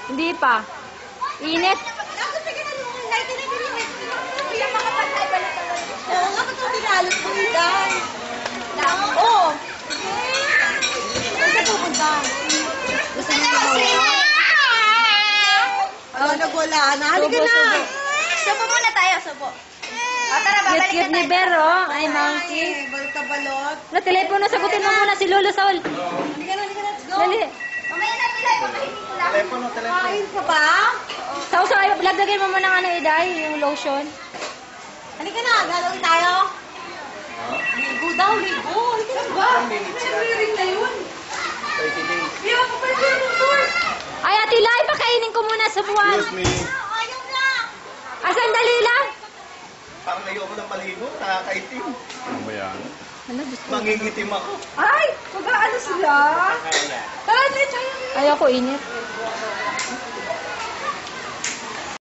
Hindi pa. Init. Oo nga, ba't mo tinalot mo ilan? Oo. Saan ka pupunta? Gusto mo na mawala? Wala nagwala na. Halika na. Subo muna tayo, subo. O, tara, babalik Cute na ni tayo. Bero. Ay, monkey. Ay, balot ka balot. Na, telepono. Sagutin mo muna si Lolo Saul. Halika na, let's go. Dali. Mamaya na sila, papahitin ko lang. Telepono. Kain ka ba? Sausaw, ay, lagay mo muna ng ano, Iday, yung lotion. Halika na, gagawin tayo. Ligo daw, ligo. Halika na ba? Ring na yun. 30 days. Hindi ako pa rin yung course. Ay, Ate Lai, pakainin ko muna sa buwan. Excuse me. Ayaw na. Sandali lang. Parang ayoko ng maligo. Nakakaitim. Ano ba yan? Ano, gusto mo? Mangingitim ako. Ay, mag-aano sila? Tara, let's go. Ayoko init.